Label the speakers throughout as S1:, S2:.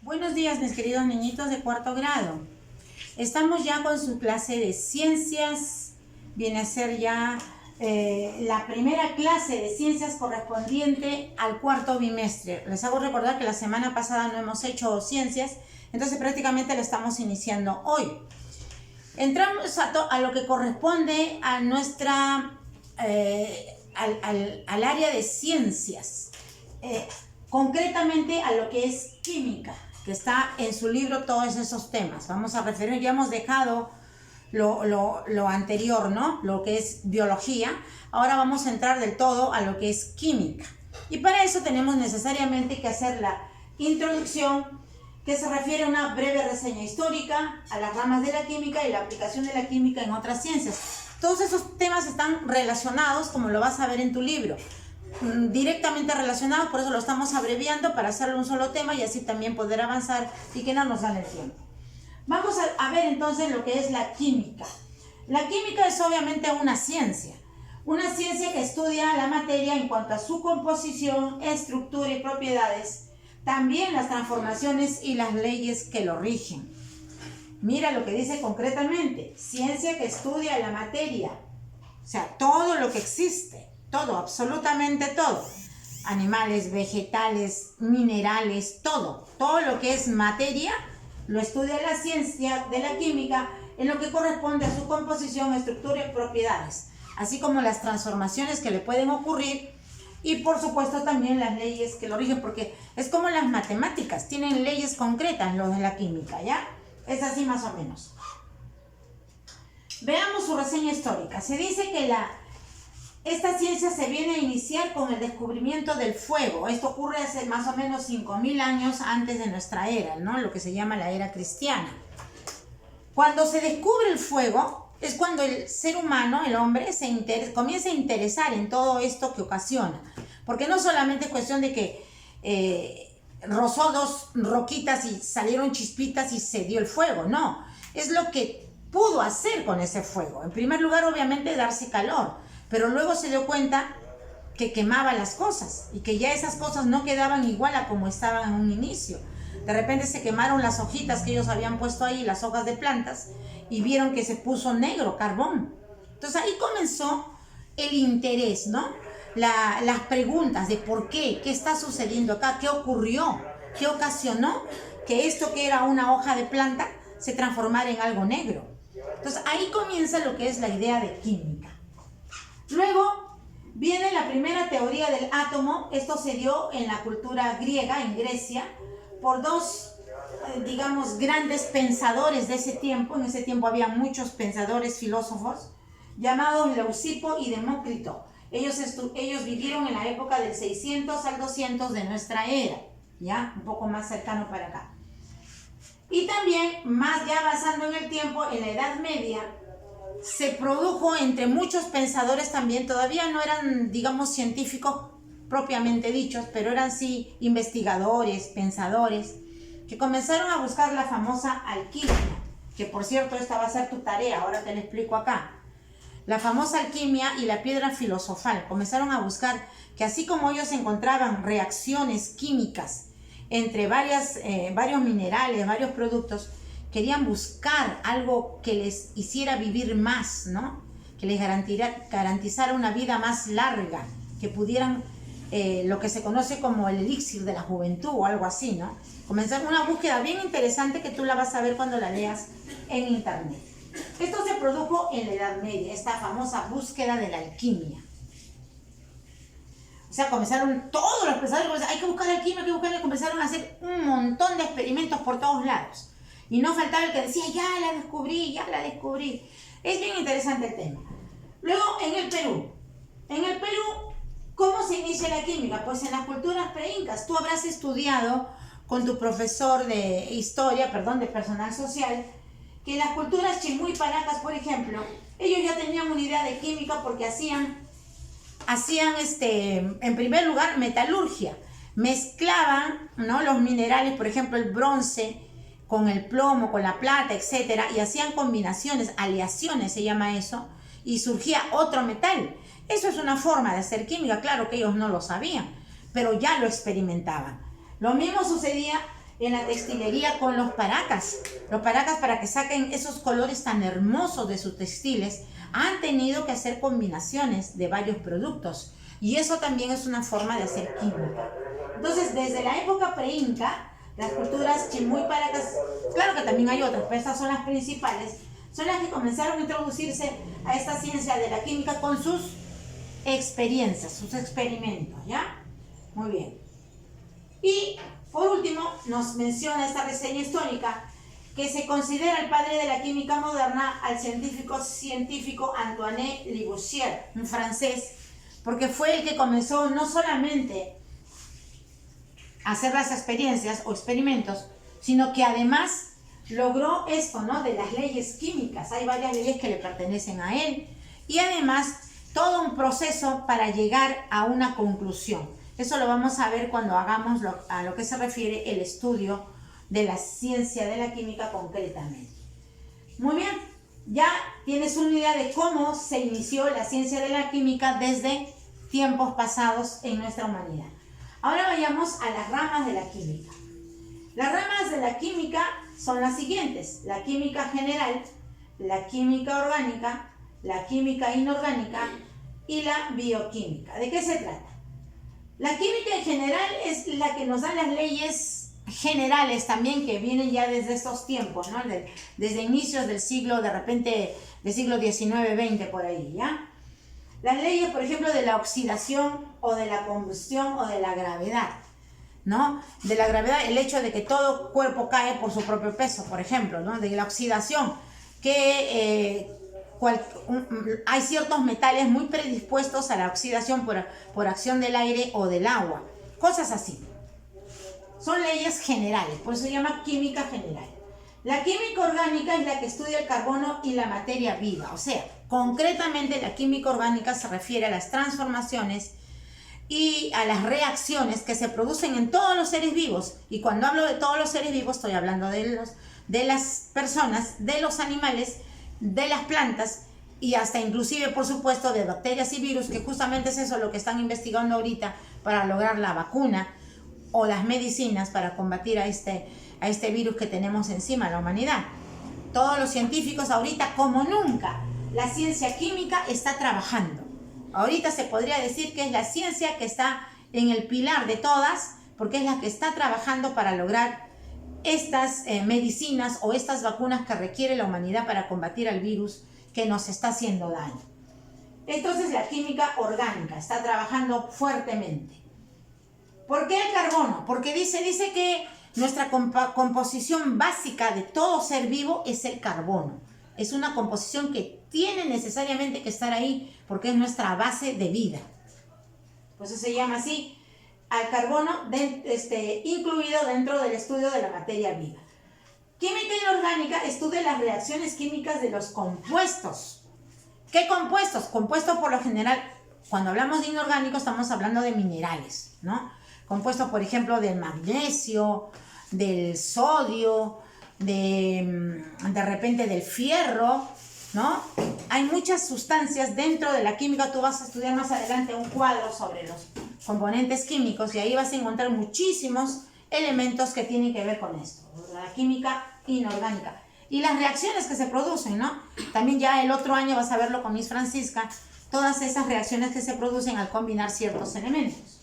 S1: Buenos días, mis queridos niñitos de cuarto grado. Estamos ya con su clase de ciencias. Viene a ser ya la primera clase de ciencias correspondiente al cuarto bimestre. Les hago recordar que la semana pasada no hemos hecho ciencias, entonces prácticamente la estamos iniciando hoy. Entramos a lo que corresponde a nuestra, al área de ciencias, concretamente a lo que es química, que está en su libro todos esos temas. Vamos a referir, ya hemos dejado lo anterior, ¿no? Lo que es biología. Ahora vamos a entrar del todo a lo que es química. Y para eso tenemos necesariamente que hacer la introducción, que se refiere a una breve reseña histórica, a las ramas de la química y la aplicación de la química en otras ciencias. Todos esos temas están relacionados, como lo vas a ver en tu libro, directamente relacionados, por eso lo estamos abreviando para hacerlo un solo tema y así también poder avanzar y que no nos gane el tiempo. Vamos a ver entonces lo que es la química. La química es obviamente una ciencia que estudia la materia en cuanto a su composición, estructura y propiedades, también las transformaciones y las leyes que lo rigen. Mira lo que dice concretamente: ciencia que estudia la materia, o sea, todo lo que existe, todo, absolutamente todo, animales, vegetales, minerales, todo lo que es materia, lo estudia la ciencia de la química en lo que corresponde a su composición, estructura y propiedades, así como las transformaciones que le pueden ocurrir y por supuesto también las leyes que lo rigen, porque es como las matemáticas, tienen leyes concretas los de la química, ¿ya? Es así más o menos. Veamos su reseña histórica. Se dice que esta ciencia se viene a iniciar con el descubrimiento del fuego. Esto ocurre hace más o menos 5000 años antes de nuestra era, ¿no? Lo que se llama la era cristiana. Cuando se descubre el fuego es cuando el ser humano, el hombre, comienza a interesar en todo esto que ocasiona. Porque no solamente es cuestión de que rozó dos roquitas y salieron chispitas y se dio el fuego, no. Es lo que pudo hacer con ese fuego. En primer lugar, obviamente, darse calor, pero luego se dio cuenta que quemaba las cosas y que ya esas cosas no quedaban igual a como estaban en un inicio. De repente se quemaron las hojitas que ellos habían puesto ahí, las hojas de plantas, y vieron que se puso negro, carbón. Entonces ahí comenzó el interés, ¿no? Las preguntas de por qué está sucediendo acá, qué ocurrió, qué ocasionó que esto que era una hoja de planta se transformara en algo negro. Entonces ahí comienza lo que es la idea de química. Luego viene la primera teoría del átomo. Esto se dio en la cultura griega, en Grecia, por dos, digamos, grandes pensadores de ese tiempo. En ese tiempo había muchos pensadores, filósofos, llamados Leucipo y Demócrito. Ellos vivieron en la época del 600 al 200 de nuestra era, ya un poco más cercano para acá. Y también, más ya avanzando en el tiempo, en la Edad Media, se produjo entre muchos pensadores también, todavía no eran, digamos, científicos propiamente dichos, pero eran sí investigadores, pensadores, que comenzaron a buscar la famosa alquimia, que por cierto esta va a ser tu tarea, ahora te lo explico acá. La famosa alquimia y la piedra filosofal. Comenzaron a buscar que así como ellos encontraban reacciones químicas entre varios minerales, varios productos, querían buscar algo que les hiciera vivir más, ¿no? Que les garantizara una vida más larga, que pudieran, lo que se conoce como el elixir de la juventud o algo así, ¿no? Comenzaron una búsqueda bien interesante que tú la vas a ver cuando la leas en internet. Esto se produjo en la Edad Media, esta famosa búsqueda de la alquimia. O sea, comenzaron todos los pensadores, hay que buscar alquimia, hay que buscar, comenzaron a hacer un montón de experimentos por todos lados. Y no faltaba el que decía, ya la descubrí, ya la descubrí. Es bien interesante el tema. Luego, en el Perú, ¿cómo se inicia la química? Pues en las culturas preincas. Tú habrás estudiado con tu profesor de historia, de personal social, que en las culturas chimú y paracas, por ejemplo, ellos ya tenían una idea de química porque hacían en primer lugar, metalurgia. Mezclaban, ¿no?, los minerales, por ejemplo, el bronce con el plomo, con la plata, etcétera, y hacían combinaciones, aleaciones se llama eso, y surgía otro metal. Eso es una forma de hacer química, claro que ellos no lo sabían, pero ya lo experimentaban. Lo mismo sucedía en la textilería con los paracas. Los paracas, para que saquen esos colores tan hermosos de sus textiles, han tenido que hacer combinaciones de varios productos. Y eso también es una forma de hacer química. Entonces, desde la época pre-inca, las culturas Chimú y Paracas, claro que también hay otras, pero estas son las principales, son las que comenzaron a introducirse a esta ciencia de la química con sus experiencias, sus experimentos, ¿ya? Muy bien. Y por último, nos menciona esta reseña histórica que se considera el padre de la química moderna al científico Antoine Lavoisier, un francés, porque fue el que comenzó no solamente a hacer las experiencias o experimentos, sino que además logró esto, ¿no? De las leyes químicas. Hay varias leyes que le pertenecen a él y además todo un proceso para llegar a una conclusión. Eso lo vamos a ver cuando hagamos a lo que se refiere el estudio de la ciencia de la química concretamente. Muy bien, ya tienes una idea de cómo se inició la ciencia de la química desde tiempos pasados en nuestra humanidad. Ahora vayamos a las ramas de la química. Las ramas de la química son las siguientes: la química general, la química orgánica, la química inorgánica y la bioquímica. ¿De qué se trata? La química en general es la que nos da las leyes generales también, que vienen ya desde estos tiempos, ¿no? Desde inicios del siglo, de repente, del siglo XIX, XX, por ahí, ¿ya? Las leyes, por ejemplo, de la oxidación o de la combustión o de la gravedad, ¿no? De la gravedad, el hecho de que todo cuerpo cae por su propio peso, por ejemplo, ¿no? De la oxidación, que hay ciertos metales muy predispuestos a la oxidación por acción del aire o del agua, cosas así. Son leyes generales, por eso se llama química general. La química orgánica es la que estudia el carbono y la materia viva, o sea, concretamente la química orgánica se refiere a las transformaciones y a las reacciones que se producen en todos los seres vivos. Y cuando hablo de todos los seres vivos, estoy hablando de las personas, de los animales, de las plantas y hasta inclusive, por supuesto, de bacterias y virus, que justamente es eso lo que están investigando ahorita para lograr la vacuna o las medicinas para combatir a este virus que tenemos encima, la humanidad. Todos los científicos ahorita, como nunca, la ciencia química está trabajando. Ahorita se podría decir que es la ciencia que está en el pilar de todas, porque es la que está trabajando para lograr estas medicinas o estas vacunas que requiere la humanidad para combatir al virus que nos está haciendo daño. Entonces la química orgánica está trabajando fuertemente. ¿Por qué el carbono? Porque dice que nuestra composición básica de todo ser vivo es el carbono. Es una composición que tiene necesariamente que estar ahí porque es nuestra base de vida. Pues eso se llama así al carbono incluido dentro del estudio de la materia viva. Química inorgánica estudia las reacciones químicas de los compuestos. ¿Qué compuestos? Compuestos por lo general, cuando hablamos de inorgánico estamos hablando de minerales, ¿no? Compuestos, por ejemplo, del magnesio, del sodio, de repente del fierro, ¿no? Hay muchas sustancias dentro de la química. Tú vas a estudiar más adelante un cuadro sobre los componentes químicos y ahí vas a encontrar muchísimos elementos que tienen que ver con esto, la química inorgánica. Y las reacciones que se producen, ¿no? También ya el otro año vas a verlo con Miss Francisca, todas esas reacciones que se producen al combinar ciertos elementos.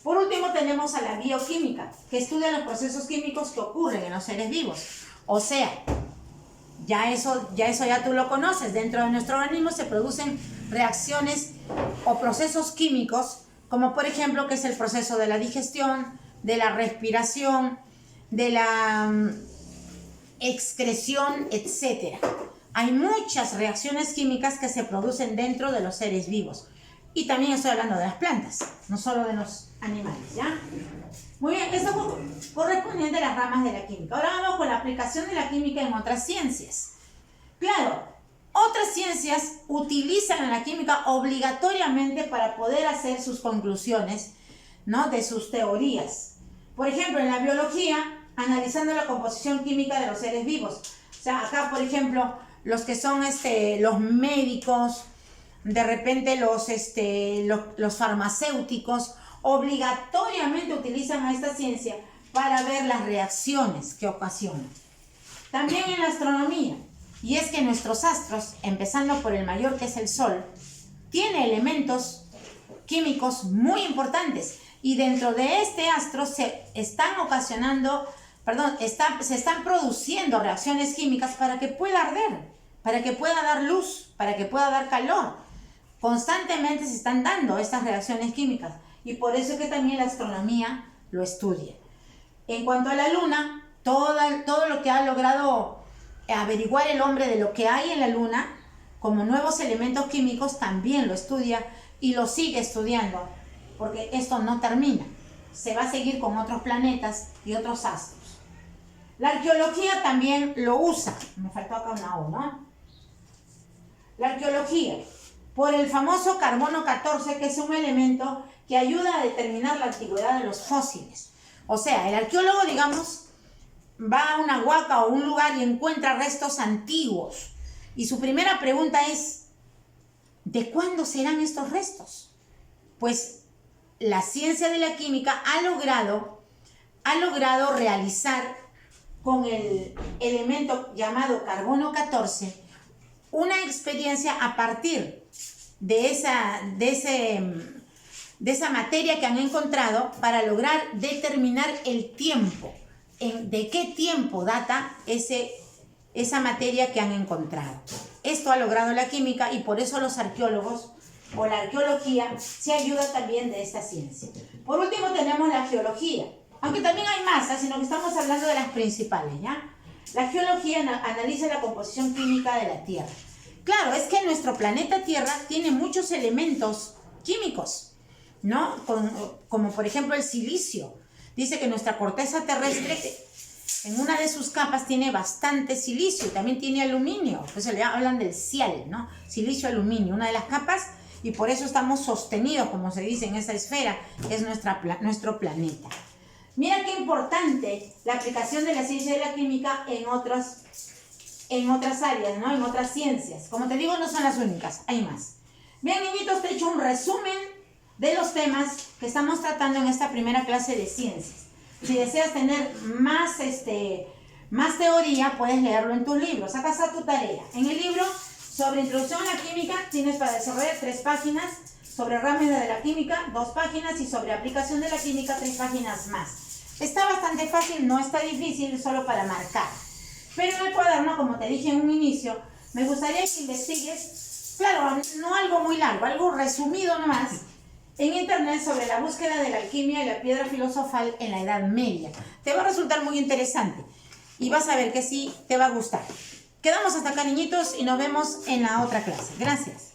S1: Por último tenemos a la bioquímica, que estudia los procesos químicos que ocurren en los seres vivos. O sea, ya eso ya tú lo conoces. Dentro de nuestro organismo se producen reacciones o procesos químicos, como por ejemplo que es el proceso de la digestión, de la respiración, de la excreción, etc. Hay muchas reacciones químicas que se producen dentro de los seres vivos. Y también estoy hablando de las plantas, no solo de los animales, ¿ya? Muy bien, esto correspondiente a las ramas de la química. Ahora vamos con la aplicación de la química en otras ciencias. Claro, otras ciencias utilizan a la química obligatoriamente para poder hacer sus conclusiones, ¿no? De sus teorías. Por ejemplo, en la biología, analizando la composición química de los seres vivos. O sea, acá, por ejemplo, los que son los médicos, de repente los farmacéuticos, obligatoriamente utilizan a esta ciencia para ver las reacciones que ocasionan. También en la astronomía, y es que nuestros astros, empezando por el mayor que es el Sol, tiene elementos químicos muy importantes y dentro de este astro se están produciendo reacciones químicas para que pueda arder, para que pueda dar luz, para que pueda dar calor. Constantemente se están dando estas reacciones químicas y por eso es que también la astronomía lo estudia. En cuanto a la luna, todo lo que ha logrado averiguar el hombre de lo que hay en la luna como nuevos elementos químicos también lo estudia y lo sigue estudiando, porque esto no termina. Se va a seguir con otros planetas y otros astros. La arqueología también lo usa. Me faltó acá una O, ¿no? La arqueología, por el famoso carbono 14, que es un elemento que ayuda a determinar la antigüedad de los fósiles. O sea, el arqueólogo, digamos, va a una huaca o un lugar y encuentra restos antiguos. Y su primera pregunta es, ¿de cuándo serán estos restos? Pues la ciencia de la química ha logrado realizar con el elemento llamado carbono 14 una experiencia a partir de esa materia que han encontrado para lograr determinar el tiempo, de qué tiempo data esa materia que han encontrado. Esto ha logrado la química y por eso los arqueólogos o la arqueología se ayuda también de esta ciencia. Por último tenemos la geología, aunque también hay más, sino que estamos hablando de las principales, ¿ya? La geología analiza la composición química de la Tierra. Claro, es que nuestro planeta Tierra tiene muchos elementos químicos, ¿no? Como por ejemplo el silicio. Dice que nuestra corteza terrestre en una de sus capas tiene bastante silicio y también tiene aluminio. Pues le hablan del cial, ¿no? Silicio, aluminio, una de las capas, y por eso estamos sostenidos, como se dice, en esa esfera que es nuestro planeta. Mira qué importante la aplicación de la ciencia de la química en otras áreas, ¿no? En otras ciencias. Como te digo, no son las únicas, hay más. Bien, niñitos, te he hecho un resumen de los temas que estamos tratando en esta primera clase de ciencias. Si deseas tener más teoría, puedes leerlo en tus libros. Acá está tu tarea. En el libro sobre Introducción a la Química tienes para desarrollar 3 páginas, sobre herramientas de la química 2 páginas y sobre aplicación de la química 3 páginas más. Está bastante fácil, no está difícil, solo para marcar. Pero en el cuaderno, como te dije en un inicio, me gustaría que investigues, claro, no algo muy largo, algo resumido nomás, en internet sobre la búsqueda de la alquimia y la piedra filosofal en la Edad Media. Te va a resultar muy interesante y vas a ver que sí te va a gustar. Quedamos hasta acá, niñitos, y nos vemos en la otra clase. Gracias.